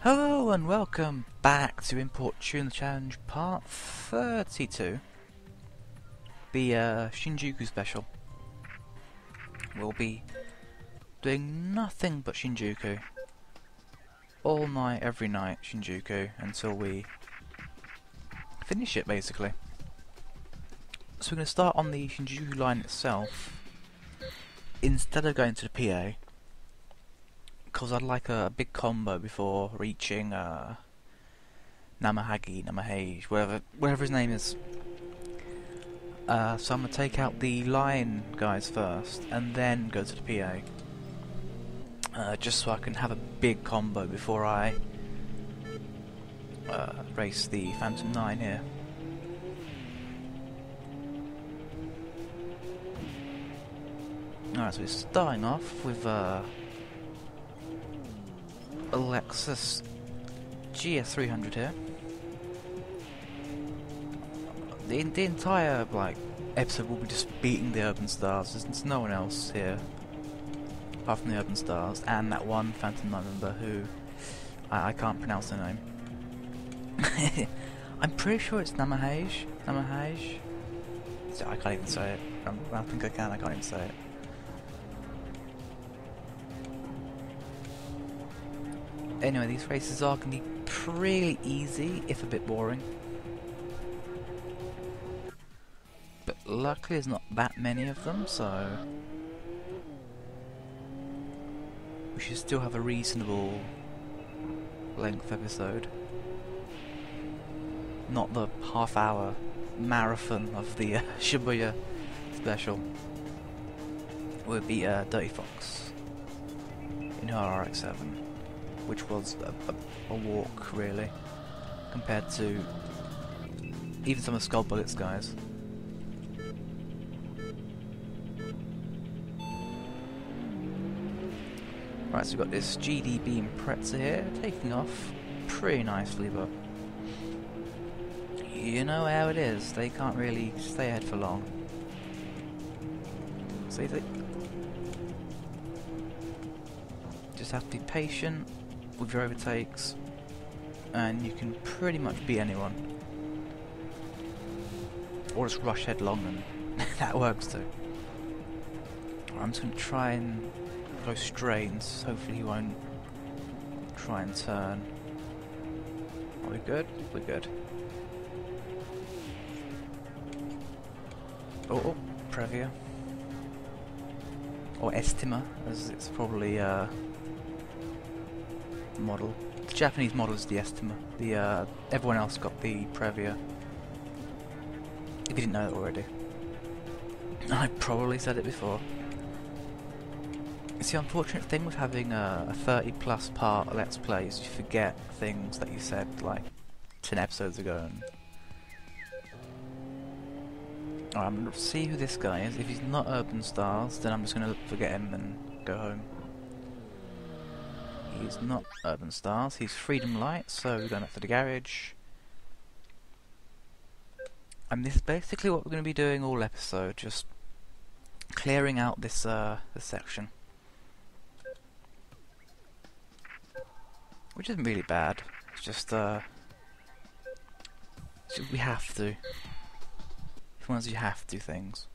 Hello and welcome back to Import Tune Challenge Part 32, the Shinjuku special. We'll be doing nothing but Shinjuku, all night, every night Shinjuku, until we finish it basically. So we're going to start on the Shinjuku line itself, instead of going to the PA, because I'd like a big combo before reaching Namahage, whatever his name is. So I'm going to take out the line guys first, and then go to the PA. Just so I can have a big combo before I race the Phantom 9 here. Alright, so we're starting off with a Lexus GS300 here. The entire episode will be just beating the Urban Stars. There's no one else here apart from the Urban Stars and that one Phantom 9 member who I can't pronounce their name. I'm pretty sure it's Namahage. So I can't even say it. I think I can. I can't even say it. Anyway, these races are going to be pretty easy, if a bit boring. But luckily there's not that many of them, so we should still have a reasonable length episode. Not the half-hour marathon of the Shibuya special. Would be Dirty Fox in her RX-7. Which was a walk, really, compared to even some of Skull Bullets guys. Right, so we've got this GDB Impreza here, taking off pretty nicely, but you know how it is, they can't really stay ahead for long. So you just have to be patient with your overtakes, and you can pretty much beat anyone. Or just rush headlong, and that works too. I'm just going to try and go straight, and hopefully he won't try and turn. Are we good? We're good. Oh, Previa. Or Estima, as it's probably model. The Japanese model is the Estima. Everyone else got the Previa. If you didn't know that already. I probably said it before. It's the unfortunate thing with having a 30+ part Let's Play is you forget things that you said like 10 episodes ago. And I'm going to see who this guy is. If he's not Urban Stars, then I'm just going to forget him and go home. He's not Urban Stars, he's Freedom Light, so we're going back to the garage. And this is basically what we're going to be doing all episode, just clearing out this section. Which isn't really bad, it's just we have to. It's one of those you have to things.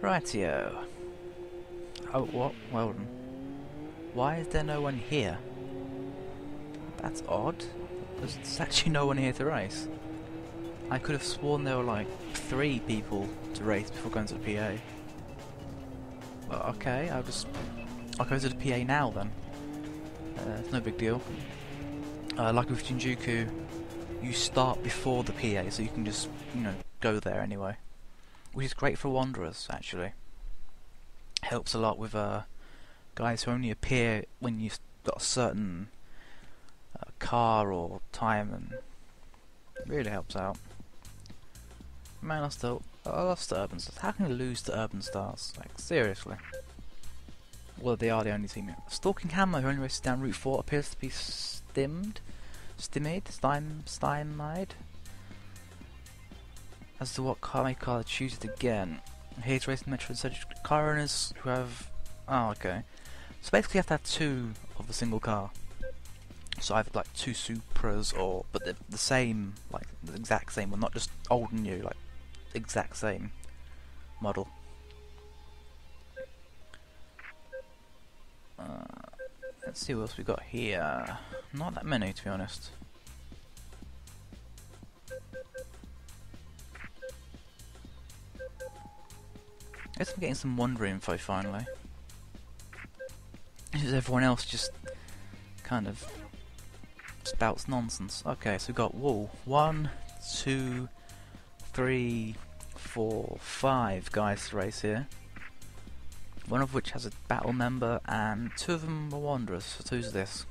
Rightio. Oh, what? Well done. Why is there no one here? That's odd. There's actually no one here to race. I could have sworn there were like 3 people to race before going to the PA. Well, okay, I'll go to the PA now then. It's no big deal. Like with Shinjuku, you start before the PA, so you can just, go there anyway. Which is great for Wanderers, actually. Helps a lot with guys who only appear when you've got a certain car or time, and really helps out. Man, I lost the Urban Stars. How can you lose to Urban Stars? Like, seriously. Well, they are the only team here. Stalking Hammer, who only races down Route 4, appears to be stymied? As to what car they choose it again. Here to race Metro car owners who have... Oh, okay. So basically you have to have two of a single car. So either like two Supras or... But they're the same, like the exact same one, not just old and new, like exact same model. Let's see what else we got here. Not that many, to be honest. I guess I'm getting some Wander info finally. Is everyone else just kind of spouts nonsense? Okay, so we've got, whoa, 1, 2, 3, 4, 5 guys to race here. One of which has a battle member, and 2 of them are wanderers. So who's this?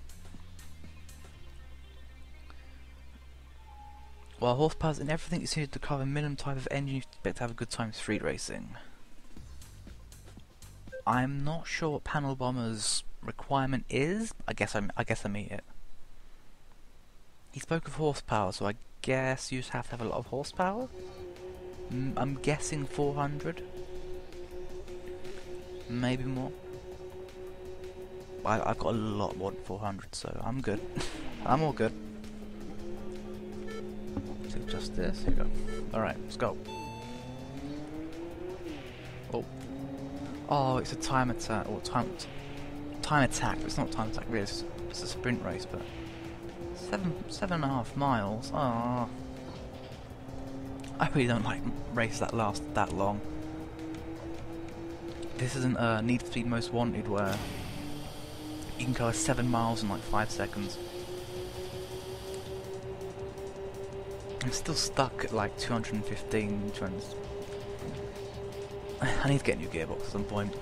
While horsepower's in everything is needed to cover minimum type of engine, you expect to have a good time street racing. I'm not sure what Panel Bomber's requirement is. I guess I meet it. He spoke of horsepower, so I guess you just have to have a lot of horsepower. I'm guessing 400. Maybe more. I've got a lot more than 400, so I'm good. I'm all good. So just this. Here we go. Alright, let's go. Oh. Oh, it's a time attack. Or time attack. It's not time attack, really. It's a sprint race, but 7.5 miles. Ah. I really don't like races that last that long. This isn't Need for Speed Most Wanted where you can go 7 miles in like 5 seconds. I'm still stuck at like 215, 200. I need to get a new gearbox at some point.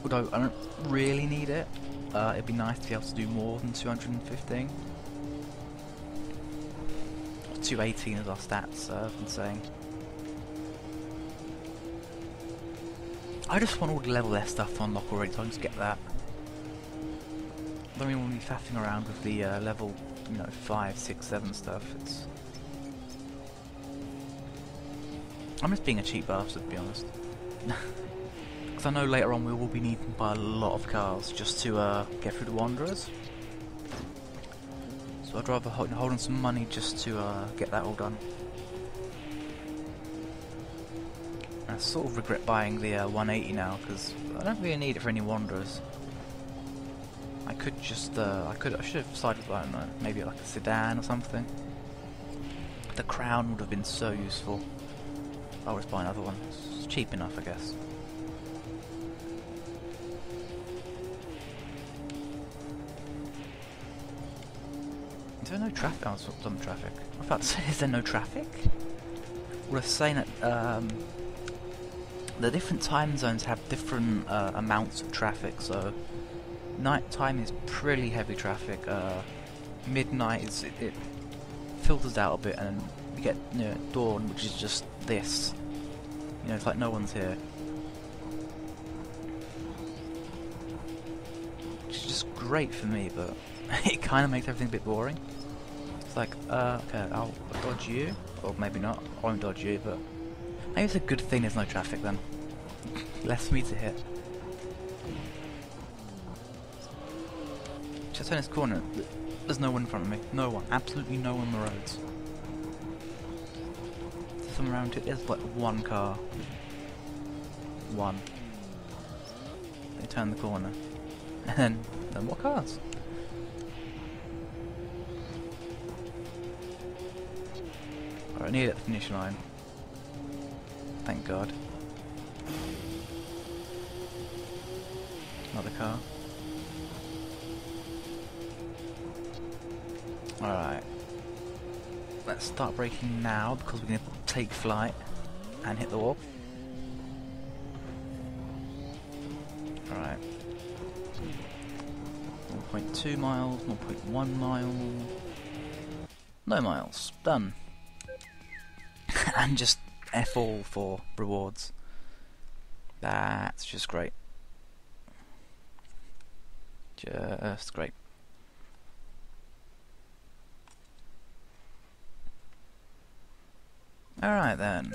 Although I don't really need it. It'd be nice to be able to do more than 215. 218 is our stats, I've been saying. I just want all the level S stuff to unlock already, so I can just get that. I don't really want to be faffing around with the level, 5, 6, 7 stuff. I'm just being a cheap bastard, to be honest. Because I know later on we will be needing to buy a lot of cars just to get through the Wanderers. So I'd rather hold on some money just to get that all done. I sort of regret buying the 180 now because I don't really need it for any Wanderers. I could just, I should have decided, I don't know, maybe like a sedan or something. The Crown would have been so useful. I'll just buy another one. It's cheap enough, I guess. Is there no traffic? Oh, it's some traffic. I was about to say, is there no traffic? Well, I was saying that the different time zones have different amounts of traffic, so night time is pretty heavy traffic. Midnight it filters out a bit, and we get dawn, which is just this. It's like no one's here. Which is just great for me, but it kind of makes everything a bit boring. It's like, okay, I'll dodge you, or maybe not. I won't dodge you, but maybe it's a good thing there's no traffic then. Less for me to hit. Just turn this corner. There's no one in front of me. No one. Absolutely no one on the roads. There's someone around it. There's like one car. One. They turn the corner. And then no more cars. Alright, nearly at the finish line. Thank God. Another car. Alright. Let's start braking now because we're going to take flight and hit the wall. Alright. 0.2 miles, 0.1 mile. No miles. Done. And just F all for rewards. That's just great. Just great. Alright then.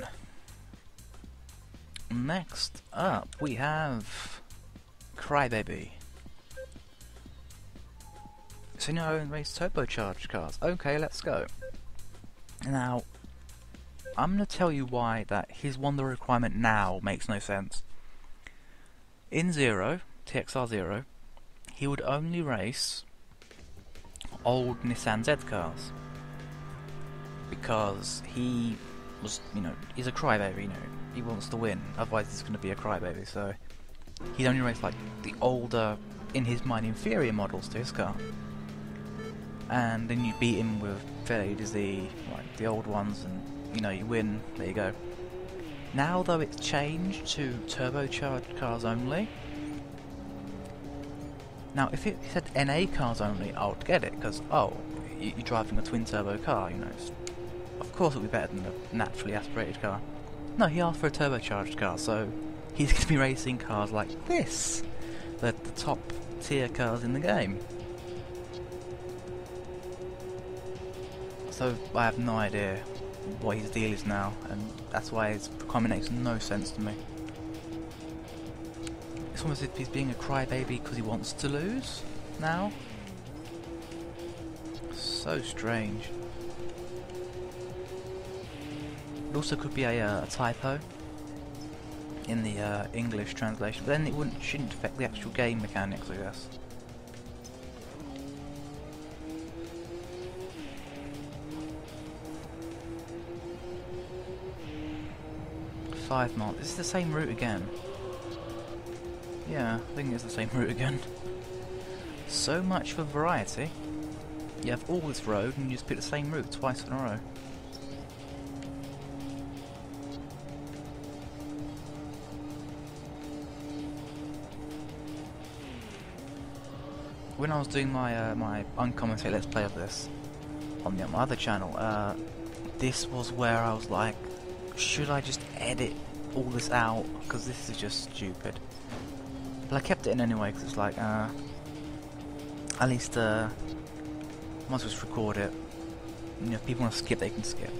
next up we have Crybaby. So now race turbocharged cars. Okay, let's go. Now, I'm going to tell you why that his Wonder requirement now makes no sense. In Zero, TXR Zero, he would only race old Nissan Z cars. Because he was, he's a crybaby, he wants to win, otherwise he's going to be a crybaby, so he'd only race like the older, in his mind, inferior models to his car. And then you beat him with fairly easy, like the old ones, and you win, there you go. Now though it's changed to turbocharged cars only. Now if it said NA cars only, I would get it, because, you're driving a twin turbo car, of course it would be better than a naturally aspirated car. No, he asked for a turbocharged car, so he's going to be racing cars like this. The top tier cars in the game. So I have no idea what his deal is now, and that's why his comment makes no sense to me. It's almost as if he's being a crybaby because he wants to lose now. So strange. It also could be a typo in the English translation, but then it shouldn't affect the actual game mechanics, I guess. $5 miles. Is this the same route again? Yeah, I think it's the same route again. So much for variety. You have all this road and you just pick the same route twice in a row. When I was doing my my uncommented Let's Play of this on my other channel, this was where I was like, should I just edit all this out? Because this is just stupid. But I kept it in anyway, because it's like, at least, might as well just record it. If people want to skip, they can skip.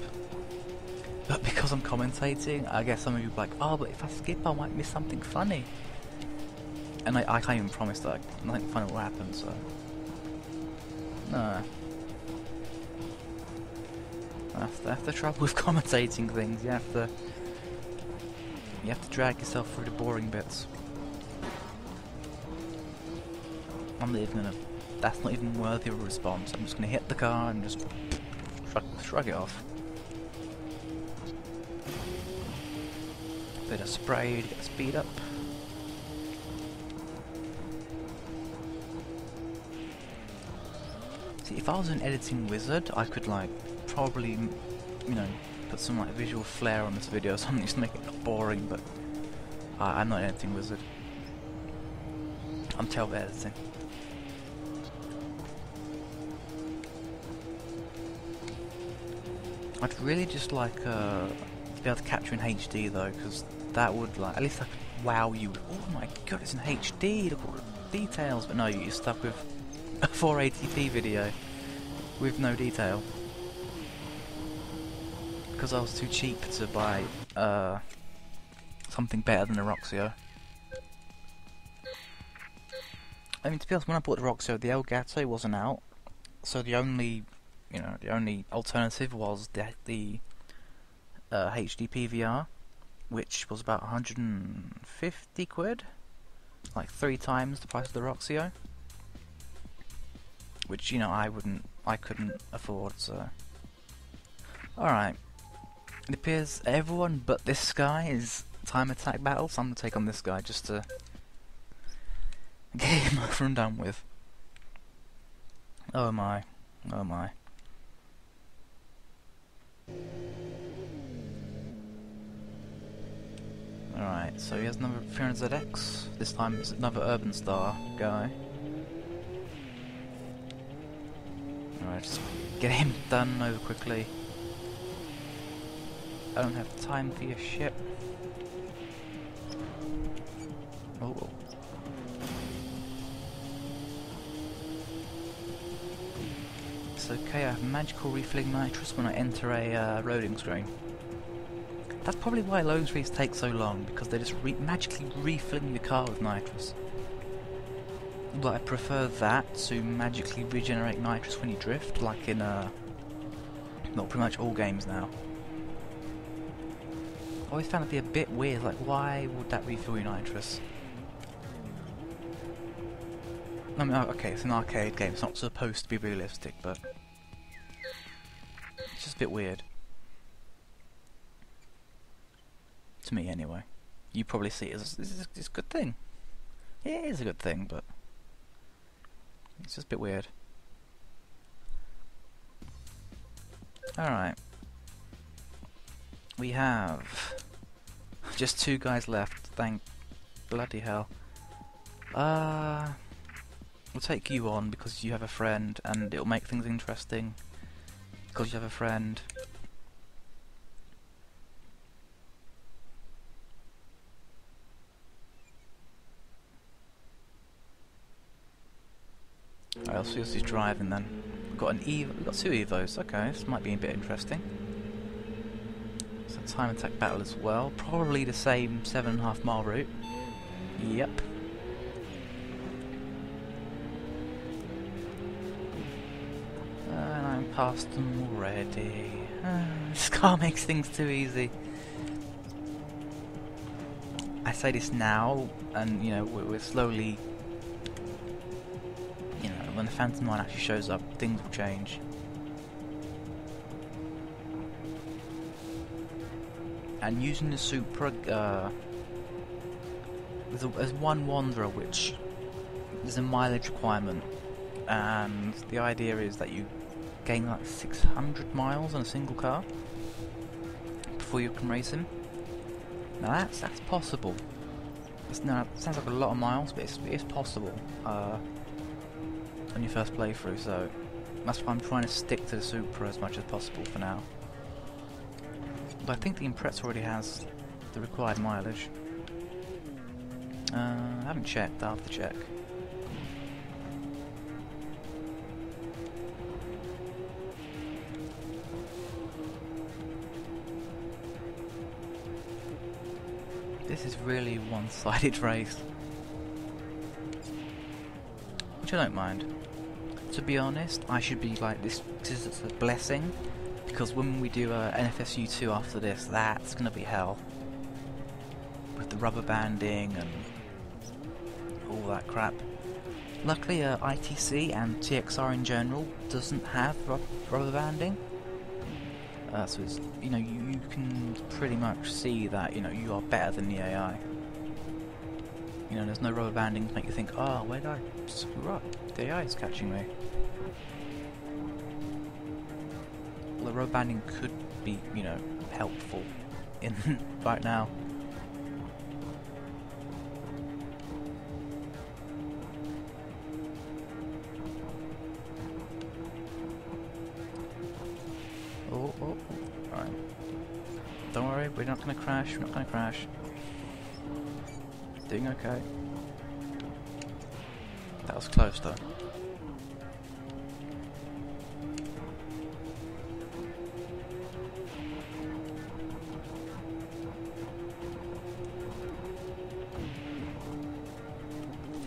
But because I'm commentating, I guess some of you are like, oh, but if I skip, I might miss something funny. And I can't even promise that nothing funny will happen, so... No. That's the trouble with commentating things. You have to drag yourself through the boring bits. I'm not even gonna. That's not even worthy of a response. I'm just gonna hit the car and just shrug it off. Bit of spray to get the speed up. See, if I was an editing wizard, I could probably, put some visual flair on this video or something just to make it not boring, but I'm not an editing wizard. I'm terrible at editing. I'd really just like to be able to capture in HD though, because that would at least I could wow you with, oh my god, it's in HD, look at all the details, but no, you're stuck with a 480p video with no detail. Because I was too cheap to buy something better than the Roxio. I mean, to be honest, when I bought the Roxio, the Elgato wasn't out, so the only alternative was the HD PVR, which was about 150 quid, like 3 times the price of the Roxio, which I couldn't afford. So, all right. It appears everyone but this guy is time attack battle, so I'm gonna take on this guy just to get him over and done with. Oh my, oh my. Alright, so he has another 300ZX. This time it's another Urban Star guy. Alright, just get him done over quickly. I don't have time for your shit. Oh. It's okay, I have magical refilling nitrous when I enter a loading screen. That's probably why load screens take so long, because they're just magically refilling your car with nitrous. But I prefer that to magically regenerate nitrous when you drift, like in well, pretty much all games now. I always found it to be a bit weird, like why would that refill your nitrous? I mean, okay, it's an arcade game, it's not supposed to be realistic, but it's just a bit weird. To me, anyway. You probably see it as it's a good thing. Yeah, it is a good thing, but it's just a bit weird. Alright. We have just 2 guys left, thank bloody hell. We'll take you on because you have a friend and it'll make things interesting because you have a friend. Alright, let's see who's driving then. We've got an Evo, we've got 2 Evos, okay, this might be a bit interesting. It's a time attack battle as well, probably the same 7.5 mile route. Yep. And I'm past them already. This car makes things too easy. I say this now, and you know, we're slowly, you know, when the Phantom Line actually shows up, things will change. And using the Supra, there's one Wanderer which there's a mileage requirement, and the idea is that you gain like 600 miles on a single car before you can race him. Now that's possible. Now it sounds like a lot of miles, but it's possible on your first playthrough. So that's why I'm trying to stick to the Supra as much as possible for now. But I think the Impreza already has the required mileage. I haven't checked. I'll have to check. This is really one-sided race, which I don't mind. To be honest, I should be like, this is a blessing, because when we do NFSU 2 after this, that's gonna be hell. With the rubber banding and all that crap. Luckily ITC and TXR in general doesn't have rubber banding. So it's, you know, you can pretty much see that, you know, you are better than the AI. You know, there's no rubber banding to make you think, oh, where did I screw up? The AI is catching me. Well, the rubber banding could be, you know, helpful in right now. Oh, alright. Don't worry, we're not gonna crash, we're not gonna crash. Doing okay. That was close though.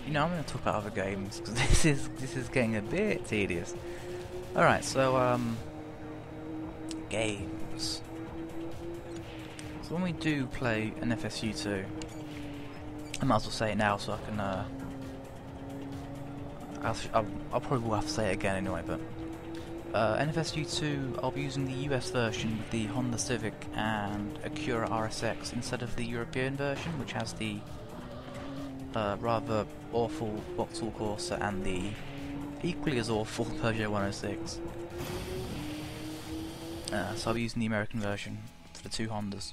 You know, I'm gonna talk about other games, because this is getting a bit tedious. Alright, so games. So when we do play an FSU 2, I might as well say it now so I can I'll probably will have to say it again anyway, but NFSU 2, I'll be using the US version with the Honda Civic and Acura RSX instead of the European version, which has the rather awful Vauxhall Corsa and the equally as awful Peugeot 106. So I'll be using the American version for the 2 Hondas.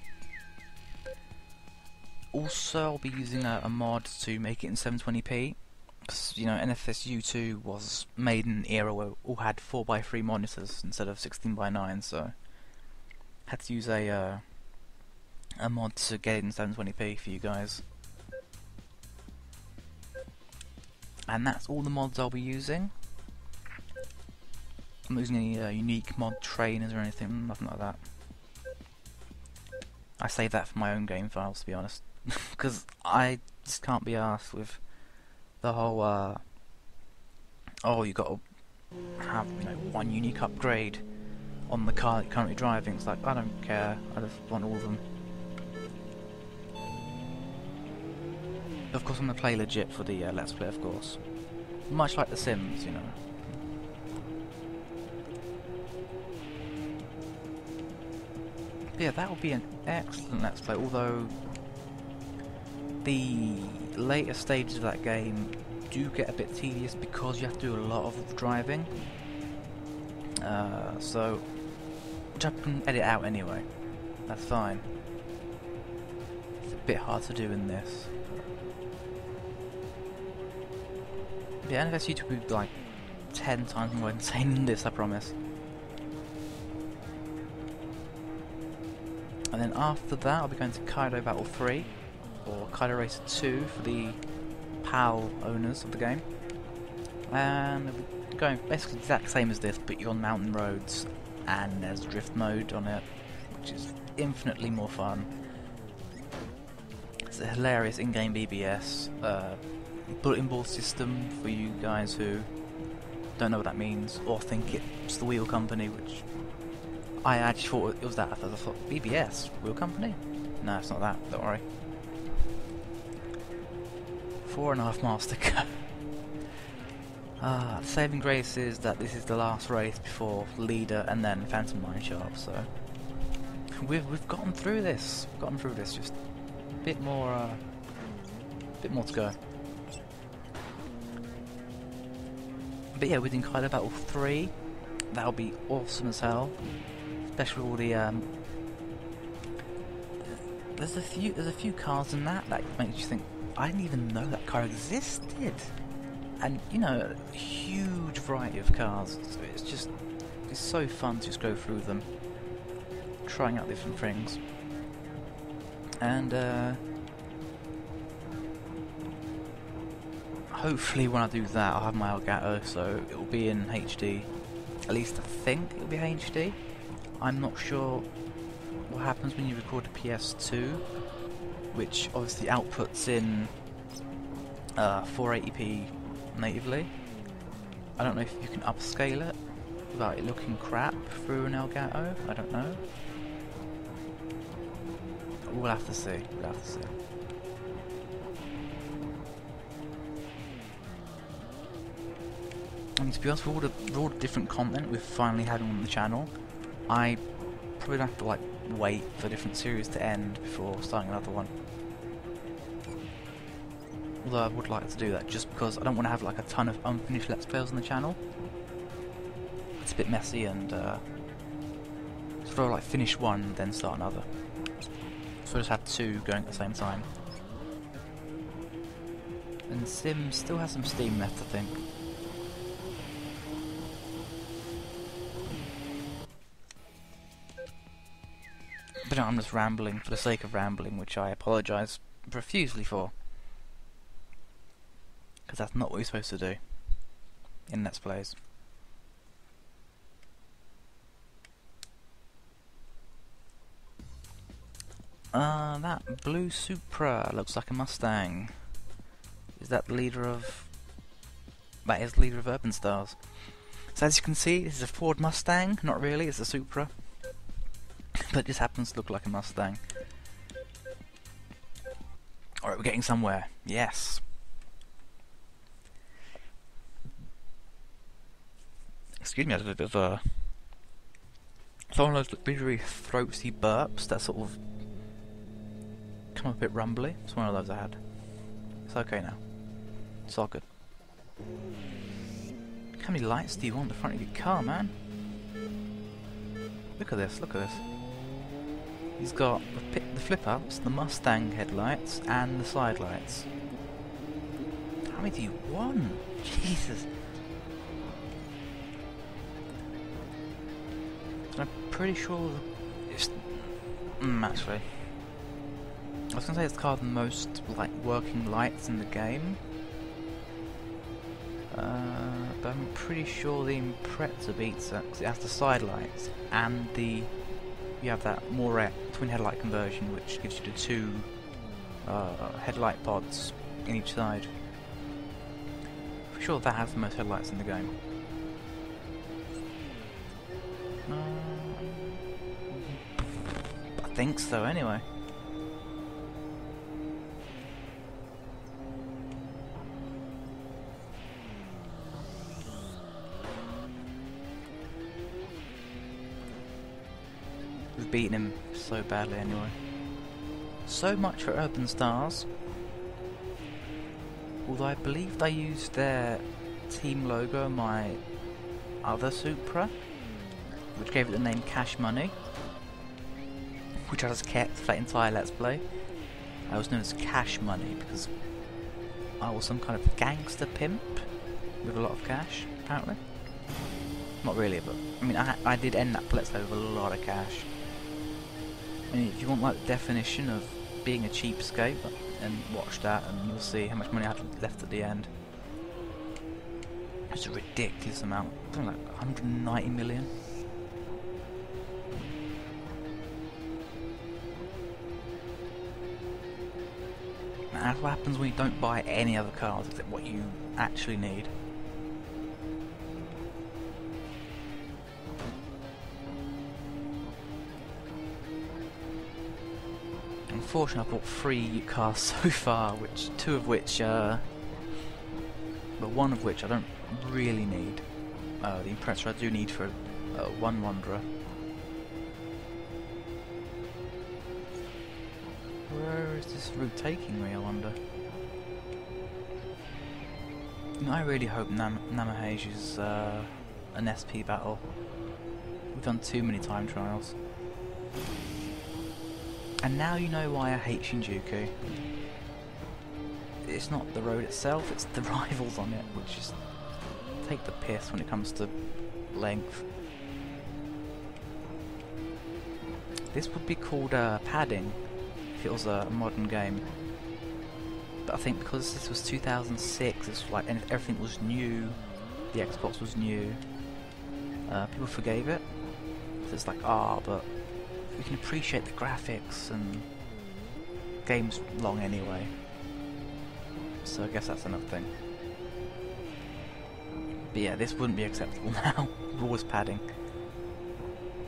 Also, I'll be using a mod to make it in 720p, because, you know, NFSU 2 was made in an era where we all had 4x3 monitors instead of 16x9, so I had to use a mod to get it in 720p for you guys. And that's all the mods I'll be using. I'm not using any unique mod trainers or anything, nothing like that. I save that for my own game files, to be honest, because I just can't be arsed with the whole oh, you got to have, you know, one unique upgrade on the car that you're currently driving. It's like, I don't care, I just want all of them. Of course I'm going to play legit for the Let's Play, of course. Much like The Sims, you know. But yeah, that would be an excellent Let's Play, although the later stages of that game do get a bit tedious because you have to do a lot of driving. So, which I can edit out anyway. That's fine. It's a bit hard to do in this. Yeah, and this YouTube will be like 10 times more insane than this, I promise. And then after that, I'll be going to Kaido Battle 3, or Kaido Racer 2 for the PAL owners of the game. And we're going basically the exact same as this, but you're on mountain roads, and there's drift mode on it, which is infinitely more fun. It's a hilarious in-game BBS. Bulletin board system for you guys who don't know what that means or think it's the Wheel Company, which I actually thought it was that. I thought BBS, Wheel Company? No, it's not that, don't worry. 4.5 miles to go. The saving grace is that this is the last race before Leader and then Phantom Mineshaft, so we've gotten through this. Just a bit more to go. But yeah, within Kaido Battle 3, that'll be awesome as hell. Especially all the there's a few cars in that makes you think, I didn't even know that car existed. And you know, a huge variety of cars. So it's so fun to just go through them, trying out different things. And hopefully when I do that I'll have my Elgato, so it will be in HD. At least I think it will be HD. I'm not sure what happens when you record a PS2, which obviously outputs in 480p natively. I don't know if you can upscale it without it looking crap through an Elgato. I don't know. We'll have to see. I mean, to be honest, with all the different content we're finally having on the channel, I probably don't have to like wait for different series to end before starting another one. Although I would like to do that, just because I don't want to have like a ton of unfinished Let's Plays on the channel. It's a bit messy, and sort of like finish one, then start another. So I just have two going at the same time. And Sim still has some steam left, I think. But no, I'm just rambling for the sake of rambling, which I apologise profusely for. Because that's not what you're supposed to do in Let's Plays. That blue Supra looks like a Mustang. Is that the leader of... That is the leader of Urban Stars. So as you can see, this is a Ford Mustang. Not really, it's a Supra. But it just happens to look like a Mustang. Alright, we're getting somewhere. Yes. Excuse me, I did a bit of a... It's one of those really throaty burps that sort of come up a bit rumbly. It's one of those I had. It's okay now. It's all good. How many lights do you want in the front of your car, man? Look at this, look at this. He's got the flip-ups, the Mustang headlights, and the side lights. How many do you want? Jesus. I'm pretty sure it's... actually. I was going to say it's got the most, like, working lights in the game. But I'm pretty sure the Impreza beats it, because it has the side lights and the you have that more twin headlight conversion, which gives you the two headlight pods in each side. For sure that has the most headlights in the game. I think so anyway. We've beaten him so badly anyway. So much for Urban Stars. Although I believe they used their team logo on my other Supra, which gave it the name Cash Money, which I just kept for that entire Let's Play. I was known as Cash Money because I was some kind of gangster pimp with a lot of cash, apparently. Not really, but I mean, I did end that Let's Play with a lot of cash. I mean, if you want like the definition of being a cheapskate, and watch that and you'll see how much money I had left at the end. It's a ridiculous amount, something like 190 million. And that's what happens when you don't buy any other cars except what you actually need. Unfortunately, I bought 3 cars so far, which one of which I don't really need. The Impressor I do need for one Wanderer. Where is this route taking me, I wonder? You know, I really hope Namahage is an SP battle. We've done too many time trials. And now you know why I hate Shinjuku. It's not the road itself, it's the rivals on it, which just take the piss when it comes to length. This would be called padding if it was a modern game. But I think because this was 2006, it's like everything was new, the Xbox was new, people forgave it. So it's like, but we can appreciate the graphics, and game's long anyway. So I guess that's another thing. But yeah, this wouldn't be acceptable now. We're always padding.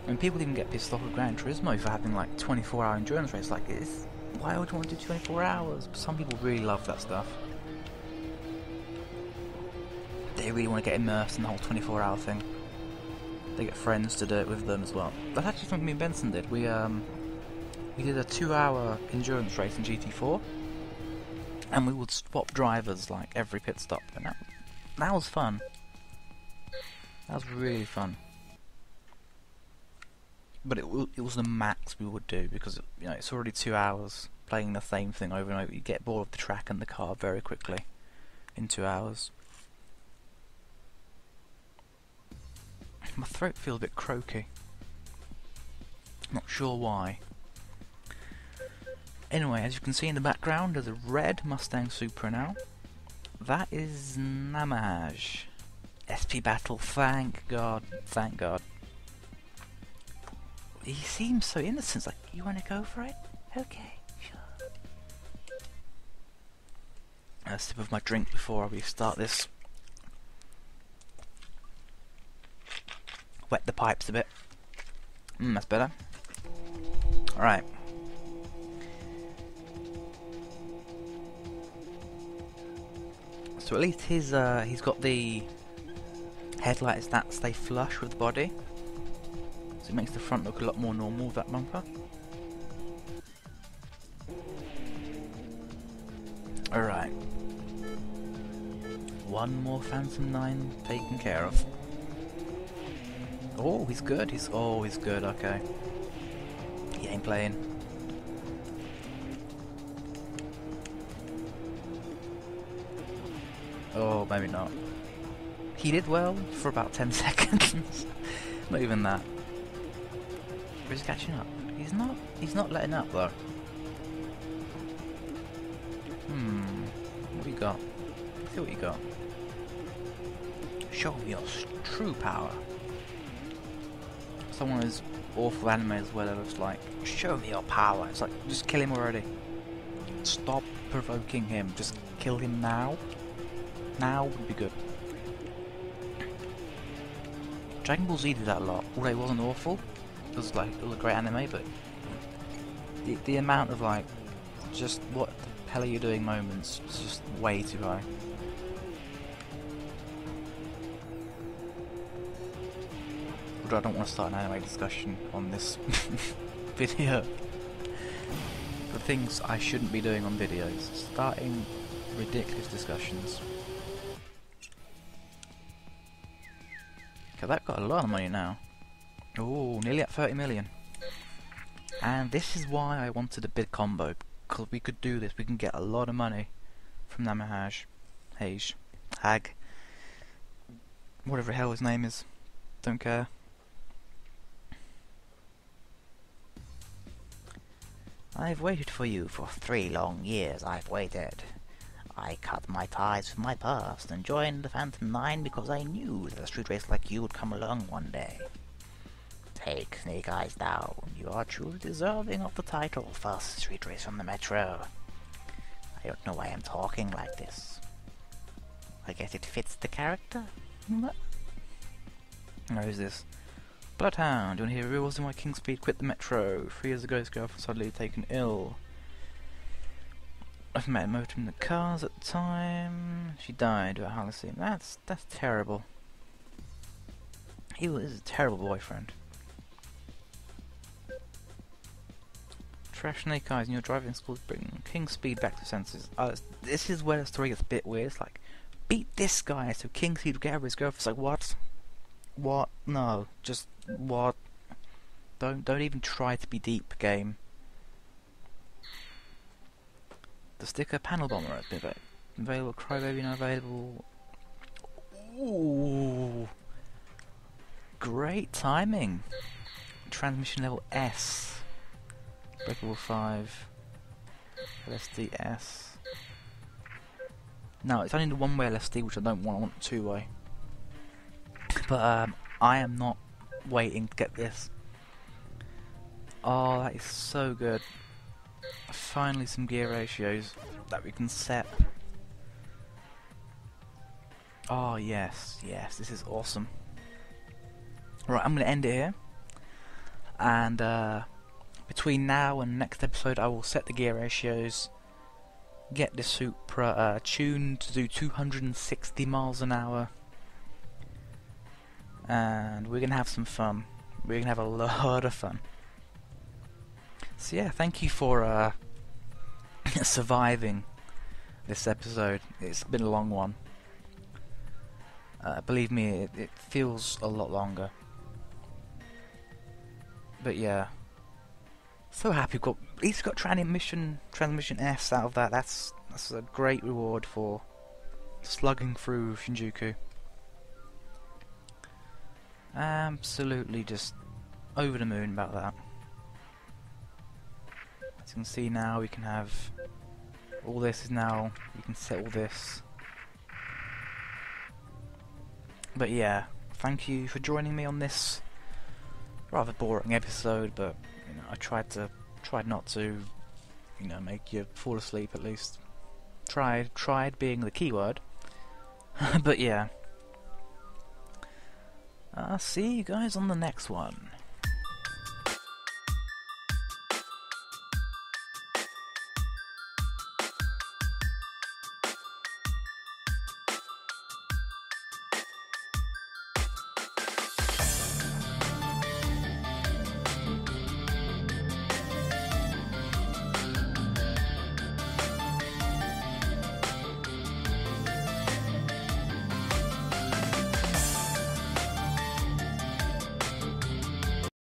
I mean, people even get pissed off with Gran Turismo for having like 24-hour endurance race like this. Why would you want to do 24 hours? But some people really love that stuff. They really want to get immersed in the whole 24-hour thing. They get friends to do it with them as well. That's actually something me and Benson did. We did a 2-hour endurance race in GT4, and we would swap drivers like every pit stop, and that was fun. That was really fun. But it was the max we would do because it's already 2 hours playing the same thing over and over. You get bored of the track and the car very quickly in 2 hours. My throat feels a bit croaky. Not sure why. Anyway, as you can see in the background, there's a red Mustang Supra now. That is Namahage. SP battle, thank God, thank God. He seems so innocent, like, you want to go for it? Okay, sure. A sip of my drink before we start this. Wet the pipes a bit. That's better. Alright. So at least he's got the headlights that stay flush with the body. So it makes the front look a lot more normal with that bumper. Alright. One more Phantom 9 taken care of. Oh, he's good. He's good. Okay. He ain't playing. Oh, maybe not. He did well for about 10 seconds. Not even that. But he's catching up. He's not letting up though. What do you got? Let's see what you got. Show me your true power. some of those awful animes where they're just like, show me your power. It's like, just kill him already. Stop provoking him. Just kill him now. Now would be good. Dragon Ball Z did that a lot. Although it wasn't awful. It was a great anime, but the amount of like, just what the hell are you doing moments is just way too high. Although I don't want to start an anime discussion on this video. The things I shouldn't be doing on videos. Starting ridiculous discussions. Okay, that got a lot of money now. Oh, nearly at 30 million. And this is why I wanted a bid combo, because we could do this. We can get a lot of money from Namahage, Hag, whatever the hell his name is. Don't care. I've waited for you for 3 long years. I've waited. I cut my ties with my past and joined the Phantom 9 because I knew that a street race like you would come along one day. Take Snake Eyes down. You are truly deserving of the title, first street race on the Metro. I don't know why I'm talking like this. I guess it fits the character? What? Now who's this? Bloodhound, you want to hear real why King Speed quit the Metro? 3 years ago his girlfriend suddenly taken ill. I've met him in the cars at the time. She died at Halcyon. That's terrible. He was a terrible boyfriend. Trash Snake Eyes and your driving skills bring King Speed back to senses. This is where the story gets a bit weird. It's like, beat this guy so King Speed will get over his girlfriend. It's like, what? What? No. Just, what? Don't even try to be deep, game. The sticker panel bomber has been available. Crybaby not available. Ooh, great timing. Transmission level S. Breakable 5. LSD-S. No, it's only the one-way LSD, which I don't want. I want two-way. But I am not waiting to get this. Oh, that is so good. Finally some gear ratios that we can set. Oh yes, yes, this is awesome. Right, I'm going to end it here. And between now and next episode I will set the gear ratios, get the Supra tuned to do 260 miles an hour, and we're going to have some fun. We're going to have a lot of fun. So yeah, thank you for surviving this episode. It's been a long one. Believe me, it feels a lot longer. But yeah, so happy we at least got transmission S out of that. That's a great reward for slugging through Shinjuku. Absolutely just over the moon about that. As you can see now, we can have all this is now, we can set all this. But yeah, thank you for joining me on this rather boring episode, but you know, I tried not to, you know, make you fall asleep at least. Tried being the key word. But yeah. I'll see you guys on the next one.